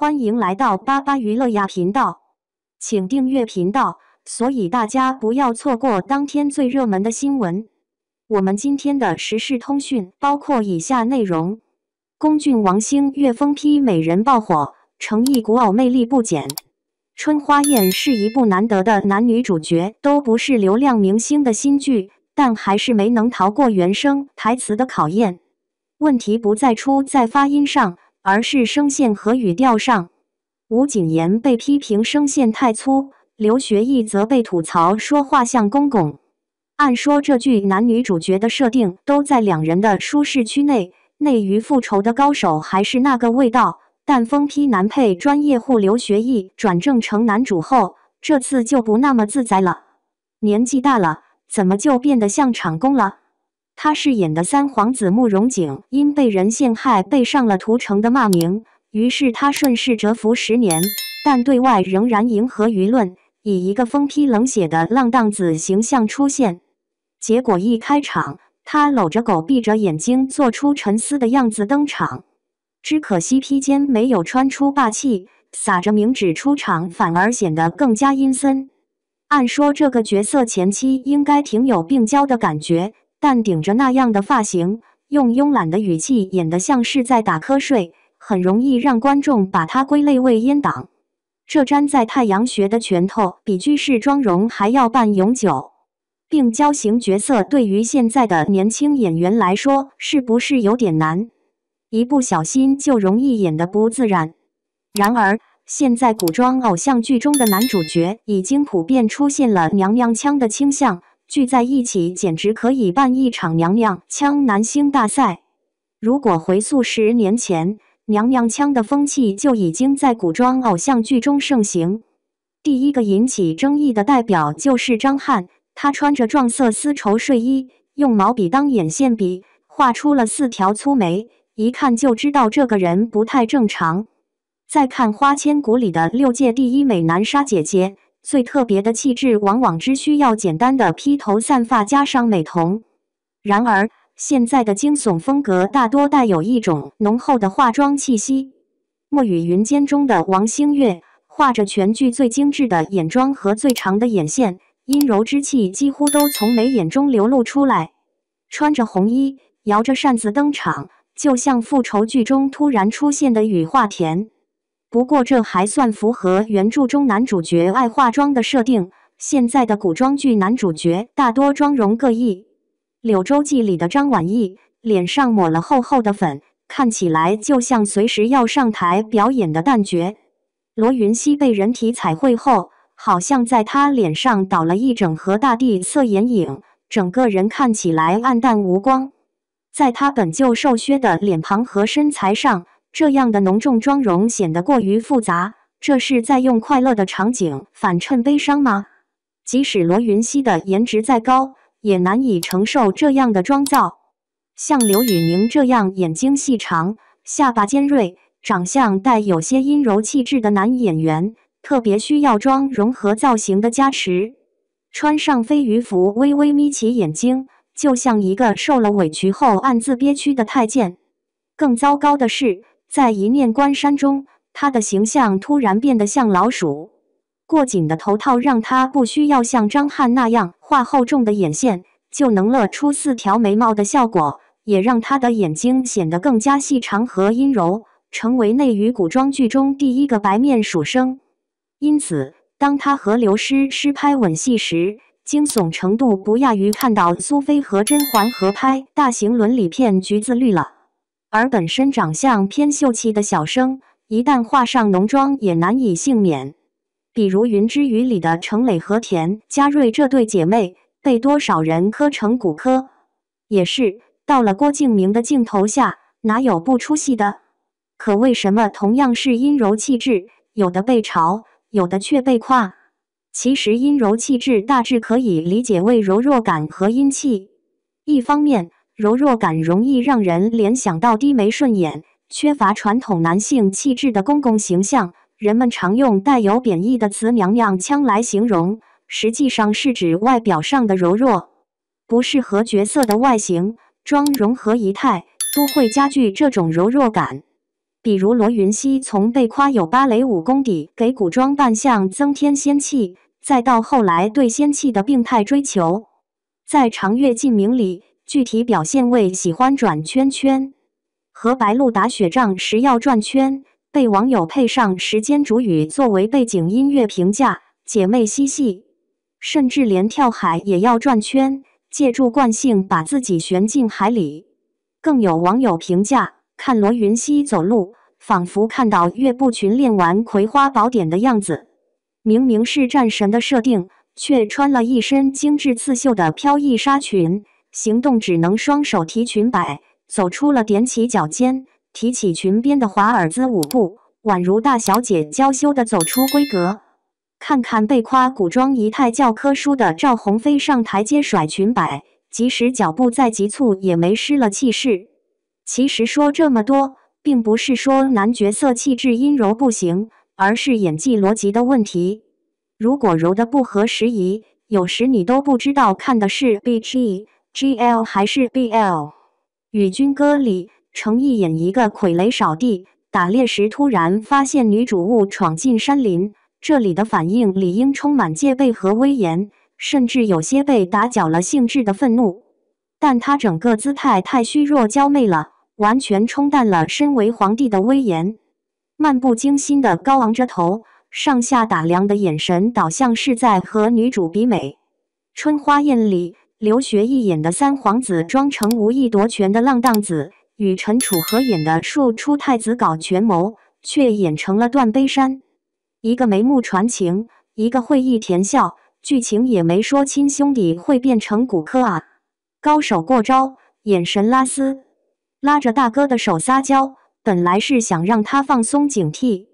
欢迎来到巴巴娱乐呀频道，请订阅频道，所以大家不要错过当天最热门的新闻。我们今天的时事通讯包括以下内容：龚俊王星越疯批美人爆火，诚意古偶魅力不减。春花宴是一部难得的男女主角都不是流量明星的新剧，但还是没能逃过原声台词的考验。问题不再出在发音上，而是声线和语调上。吴谨言被批评声线太粗，刘学义则被吐槽说话像公公。按说这剧男女主角的设定都在两人的舒适区内，内娱复仇的高手还是那个味道，但疯批男配专业户刘学义转正成男主后，这次就不那么自在了。年纪大了，怎么就变得像厂工了？他饰演的三皇子慕容景因被人陷害背上了屠城的骂名，于是他顺势蛰伏10年，但对外仍然迎合舆论，以一个疯批冷血的浪荡子形象出现。结果一开场，他搂着狗闭着眼睛做出沉思的样子登场，只可惜披肩没有穿出霸气，撒着明纸出场反而显得更加阴森。按说这个角色前期应该挺有病娇的感觉，但顶着那样的发型，用慵懒的语气演得像是在打瞌睡，很容易让观众把他归类为阉党。这粘在太阳穴的拳头比居士妆容还要半永久。病娇型角色对于现在的年轻演员来说，是不是有点难？一不小心就容易演得不自然。然而，现在古装偶像剧中的男主角已经普遍出现了娘娘腔的倾向，聚在一起简直可以办一场娘娘腔男星大赛。如果回溯10年前，娘娘腔的风气就已经在古装偶像剧中盛行。第一个引起争议的代表就是张翰，他穿着撞色丝绸睡衣，用毛笔当眼线笔，画出了4条粗眉，一看就知道这个人不太正常。再看《花千骨》里的6届第1美男沙姐姐，最特别的气质往往只需要简单的披头散发加上美瞳。然而，现在的惊悚风格大多带有一种浓厚的化妆气息。《墨雨云间》中的王星越，画着全剧最精致的眼妆和最长的眼线，阴柔之气几乎都从眉眼中流露出来。穿着红衣，摇着扇子登场，就像复仇剧中突然出现的雨化田。不过这还算符合原著中男主角爱化妆的设定，现在的古装剧男主角大多妆容各异。《柳州记》里的张晚意，脸上抹了厚厚的粉，看起来就像随时要上台表演的旦角。罗云熙被人体彩绘后，好像在他脸上倒了一整盒大地色眼影，整个人看起来暗淡无光。在他本就瘦削的脸庞和身材上，这样的浓重妆容显得过于复杂，这是在用快乐的场景反衬悲伤吗？即使罗云熙的颜值再高，也难以承受这样的妆造。像刘宇宁这样眼睛细长、下巴尖锐、长相带有些阴柔气质的男演员，特别需要妆容和造型的加持。穿上飞鱼服，微微眯起眼睛，就像一个受了委屈后暗自憋屈的太监。更糟糕的是，在一念关山中，他的形象突然变得像老鼠。过紧的头套让他不需要像张翰那样画厚重的眼线，就能勒出4条眉毛的效果，也让他的眼睛显得更加细长和阴柔，成为内娱古装剧中第一个白面书生。因此，当他和刘诗诗拍吻戏时，惊悚程度不亚于看到苏菲和甄嬛合拍大型伦理片《橘子绿》了。而本身长相偏秀气的小生，一旦画上浓妆也难以幸免。比如《云之羽》里的程磊和田佳瑞这对姐妹，被多少人磕成骨科。也是，到了郭敬明的镜头下，哪有不出戏的？可为什么同样是阴柔气质，有的被嘲，有的却被夸？其实阴柔气质大致可以理解为柔弱感和阴气。一方面，柔弱感容易让人联想到低眉顺眼、缺乏传统男性气质的公公形象，人们常用带有贬义的词娘娘腔来形容，实际上是指外表上的柔弱。不适合角色的外形、妆容和仪态，都会加剧这种柔弱感。比如罗云熙从被夸有芭蕾舞功底给古装扮相增添仙气，再到后来对仙气的病态追求，在《长月烬明》里具体表现为喜欢转圈圈，和白鹿打雪仗时要转圈，被网友配上时间煮雨作为背景音乐评价，姐妹嬉戏，甚至连跳海也要转圈，借助惯性把自己旋进海里。更有网友评价，看罗云熙走路，仿佛看到岳不群练完葵花宝典的样子。明明是战神的设定，却穿了一身精致刺绣的飘逸纱裙，行动只能双手提裙摆，走出了踮起脚尖、提起裙边的华尔兹舞步，宛如大小姐娇羞地走出闺阁。看看被夸古装仪态教科书的赵鸿飞上台阶甩裙摆，即使脚步再急促也没失了气势。其实说这么多，并不是说男角色气质阴柔不行，而是演技逻辑的问题。如果柔的不合时宜，有时你都不知道看的是 BG、GL 还是 BL。与军歌里，程毅演一个傀儡扫地，打猎时突然发现女主误闯进山林，这里的反应理应充满戒备和威严，甚至有些被打搅了兴致的愤怒。但他整个姿态太虚弱娇媚了，完全冲淡了身为皇帝的威严。漫不经心地高昂着头，上下打量的眼神倒像是在和女主比美。春花宴里，刘学义演的三皇子装成无意夺权的浪荡子，与陈楚河演的庶出太子搞权谋，却演成了断背山。一个眉目传情，一个会意甜笑，剧情也没说亲兄弟会变成骨科啊。高手过招，眼神拉丝，拉着大哥的手撒娇，本来是想让他放松警惕，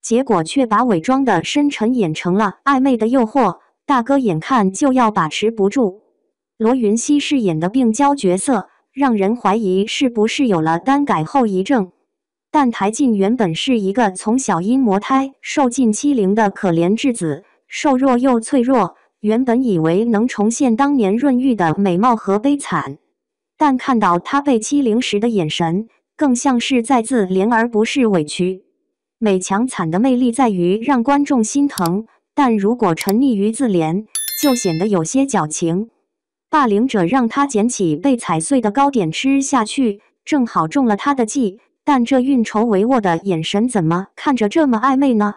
结果却把伪装的深沉演成了暧昧的诱惑，大哥眼看就要把持不住。罗云熙饰演的病娇角色，让人怀疑是不是有了单改后遗症。但台烬原本是一个从小因魔胎受尽欺凌的可怜稚子，瘦弱又脆弱，原本以为能重现当年润玉的美貌和悲惨，但看到他被欺凌时的眼神，更像是在自怜而不是委屈。美强惨的魅力在于让观众心疼，但如果沉溺于自怜，就显得有些矫情。霸凌者让他捡起被踩碎的糕点吃下去，正好中了他的计，但这运筹帷幄的眼神怎么看着这么暧昧呢？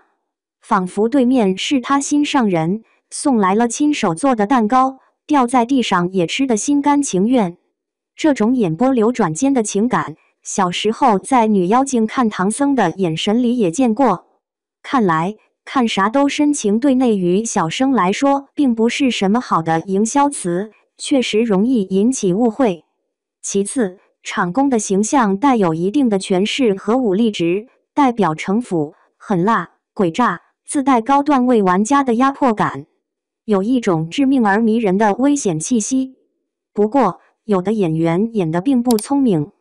仿佛对面是他心上人，送来了亲手做的蛋糕，掉在地上也吃得心甘情愿。这种眼波流转间的情感，小时候在女妖精看唐僧的眼神里也见过。看来看啥都深情对内于小生来说并不是什么好的营销词，确实容易引起误会。其次，场公的形象带有一定的权势和武力值，代表城府，狠辣、诡诈，自带高段位玩家的压迫感，有一种致命而迷人的危险气息。不过，有的演员演得并不聪明，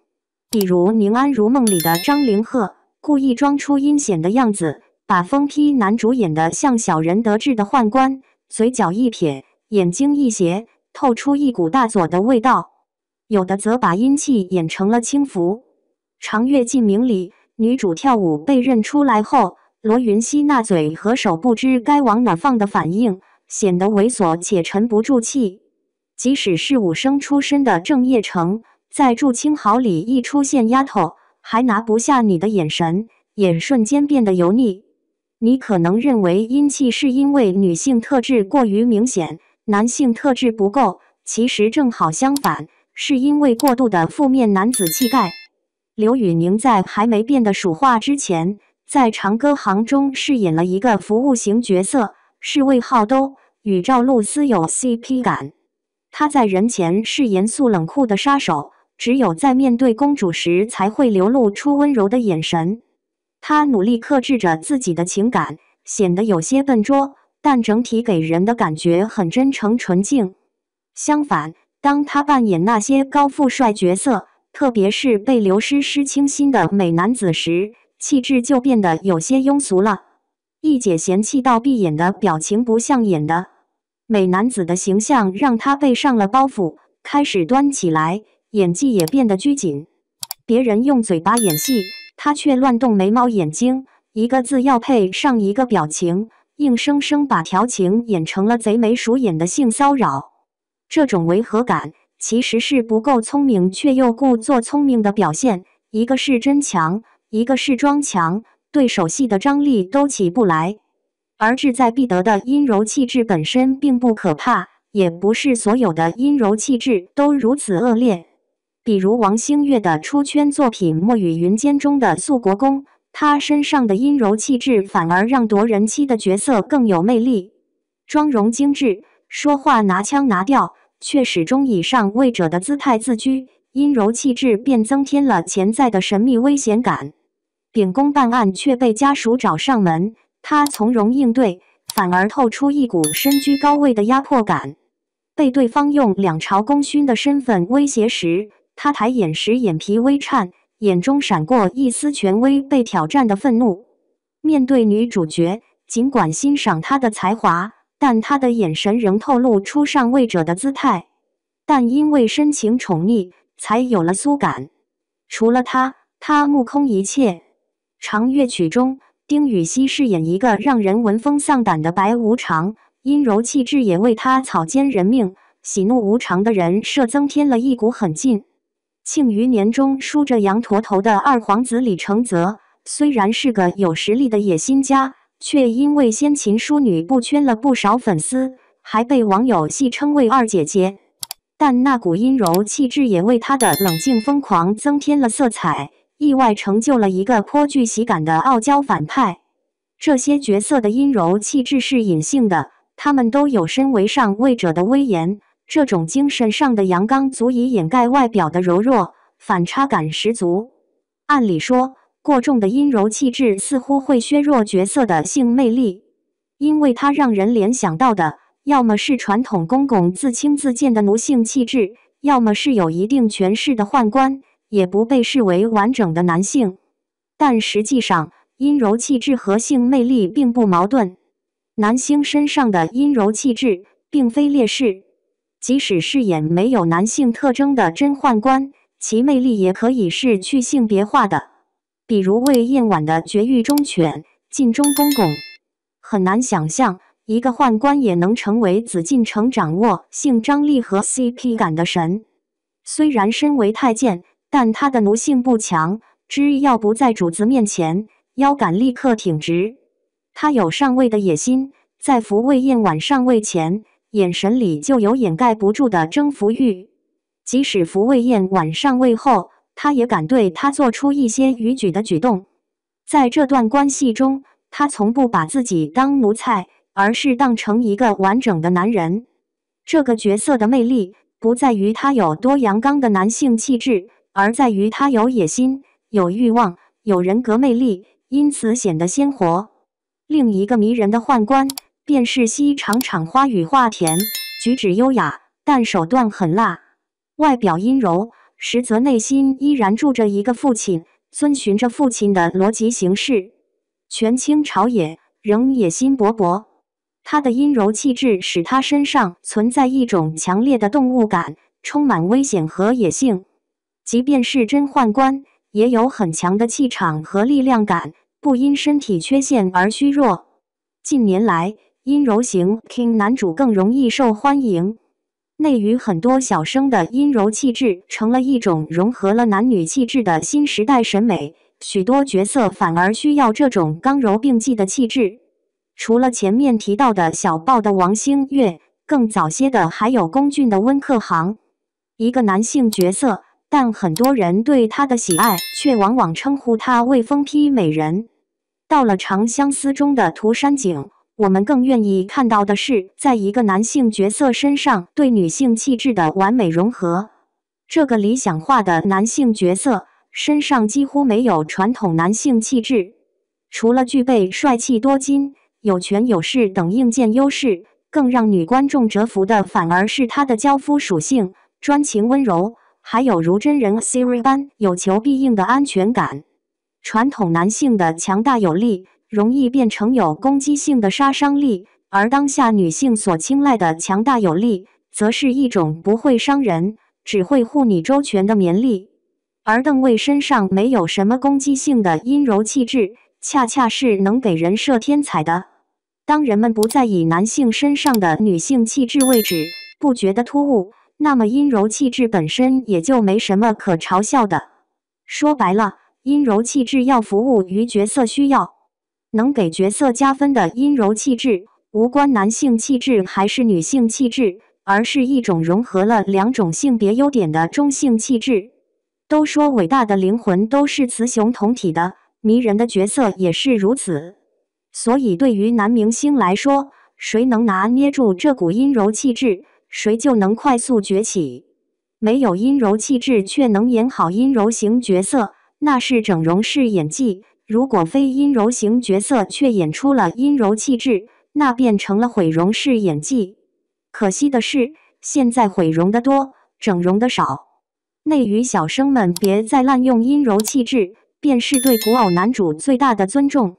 比如《宁安如梦》里的张凌赫，故意装出阴险的样子，把疯批男主演得像小人得志的宦官，嘴角一撇，眼睛一斜，透出一股大佐的味道。有的则把阴气演成了轻浮。《长月烬明》里，女主跳舞被认出来后，罗云熙那嘴和手不知该往哪放的反应，显得猥琐且沉不住气。即使是武生出身的郑业成，在祝清豪里一出现丫头，还拿不下你的眼神，眼瞬间变得油腻。你可能认为阴气是因为女性特质过于明显，男性特质不够，其实正好相反，是因为过度的负面男子气概。刘宇宁在还没变得蜀话之前，在长歌行中饰演了一个服务型角色，是魏浩都，与赵露思有 CP 感。他在人前是严肃冷酷的杀手，只有在面对公主时才会流露出温柔的眼神。他努力克制着自己的情感，显得有些笨拙，但整体给人的感觉很真诚纯净。相反，当他扮演那些高富帅角色，特别是被刘诗诗倾心的美男子时，气质就变得有些庸俗了。一姐嫌弃到闭眼的表情不像演的。美男子的形象让他背上了包袱，开始端起来，演技也变得拘谨。别人用嘴巴演戏，他却乱动眉毛眼睛，一个字要配上一个表情，硬生生把调情演成了贼眉鼠眼的性骚扰。这种违和感其实是不够聪明却又故作聪明的表现，一个是真强，一个是装强，对手戏的张力都起不来。而志在必得的阴柔气质本身并不可怕，也不是所有的阴柔气质都如此恶劣。比如王星越的出圈作品《墨雨云间》中的肃国公，他身上的阴柔气质反而让夺人妻的角色更有魅力。妆容精致，说话拿腔拿调，却始终以上位者的姿态自居，阴柔气质便增添了潜在的神秘危险感。秉公办案却被家属找上门，他从容应对，反而透出一股身居高位的压迫感。被对方用两朝功勋的身份威胁时，他抬眼时眼皮微颤，眼中闪过一丝权威被挑战的愤怒。面对女主角，尽管欣赏她的才华，但他的眼神仍透露出上位者的姿态。但因为深情宠溺，才有了苏感。除了他目空一切。长乐曲中，丁禹兮饰演一个让人闻风丧胆的白无常，阴柔气质也为他草菅人命、喜怒无常的人设增添了一股狠劲。庆余年中梳着羊驼头的二皇子李承则，虽然是个有实力的野心家，却因为先秦淑女不圈了不少粉丝，还被网友戏称为二姐姐。但那股阴柔气质也为他的冷静疯狂增添了色彩，意外成就了一个颇具喜感的傲娇反派。这些角色的阴柔气质是隐性的，他们都有身为上位者的威严，这种精神上的阳刚足以掩盖外表的柔弱，反差感十足。按理说，过重的阴柔气质似乎会削弱角色的性魅力，因为它让人联想到的要么是传统公公自轻自贱的奴性气质，要么是有一定权势的宦官，也不被视为完整的男性。但实际上，阴柔气质和性魅力并不矛盾。男星身上的阴柔气质并非劣势，即使饰演没有男性特征的真宦官，其魅力也可以是去性别化的。比如魏嬿婉的绝域忠犬、尽忠公公。很难想象一个宦官也能成为紫禁城掌握性张力和 CP 感的神。虽然身为太监，但他的奴性不强，只要不在主子面前，腰杆立刻挺直。他有上位的野心，在扶魏嬿婉上位前，眼神里就有掩盖不住的征服欲。即使扶魏嬿婉上位后，他也敢对她做出一些逾矩的举动。在这段关系中，他从不把自己当奴才，而是当成一个完整的男人。这个角色的魅力不在于他有多阳刚的男性气质，而在于他有野心、有欲望、有人格魅力，因此显得鲜活。另一个迷人的宦官便是西厂厂花语化田，举止优雅，但手段狠辣，外表阴柔，实则内心依然住着一个父亲，遵循着父亲的逻辑行事。权倾朝野，仍野心勃勃。他的阴柔气质使他身上存在一种强烈的动物感，充满危险和野性。即便是真宦官，也有很强的气场和力量感，不因身体缺陷而虚弱。近年来，阴柔型 King 男主更容易受欢迎。内娱很多小生的阴柔气质成了一种融合了男女气质的新时代审美，许多角色反而需要这种刚柔并济的气质。除了前面提到的小报的王星越，更早些的还有龚俊的温客行。一个男性角色，但很多人对他的喜爱却往往称呼他为疯批美人。到了《长相思》中的涂山璟，我们更愿意看到的是在一个男性角色身上对女性气质的完美融合。这个理想化的男性角色身上几乎没有传统男性气质，除了具备帅气多金、有权有势等硬件优势，更让女观众折服的反而是他的娇夫属性，专情温柔，还有如真人 Siri 般有求必应的安全感。传统男性的强大有力，容易变成有攻击性的杀伤力，而当下女性所青睐的强大有力，则是一种不会伤人，只会护你周全的绵力。而邓卫身上没有什么攻击性的阴柔气质，恰恰是能给人设添彩的。当人们不再以男性身上的女性气质为止，不觉得突兀，那么阴柔气质本身也就没什么可嘲笑的。说白了，阴柔气质要服务于角色需要，能给角色加分的阴柔气质，无关男性气质还是女性气质，而是一种融合了两种性别优点的中性气质。都说伟大的灵魂都是雌雄同体的，迷人的角色也是如此。所以对于男明星来说，谁能拿捏住这股阴柔气质，谁就能快速崛起。没有阴柔气质却能演好阴柔型角色，那是整容式演技；如果非阴柔型角色却演出了阴柔气质，那变成了毁容式演技。可惜的是，现在毁容的多，整容的少。内娱小生们别再滥用阴柔气质，便是对古偶男主最大的尊重。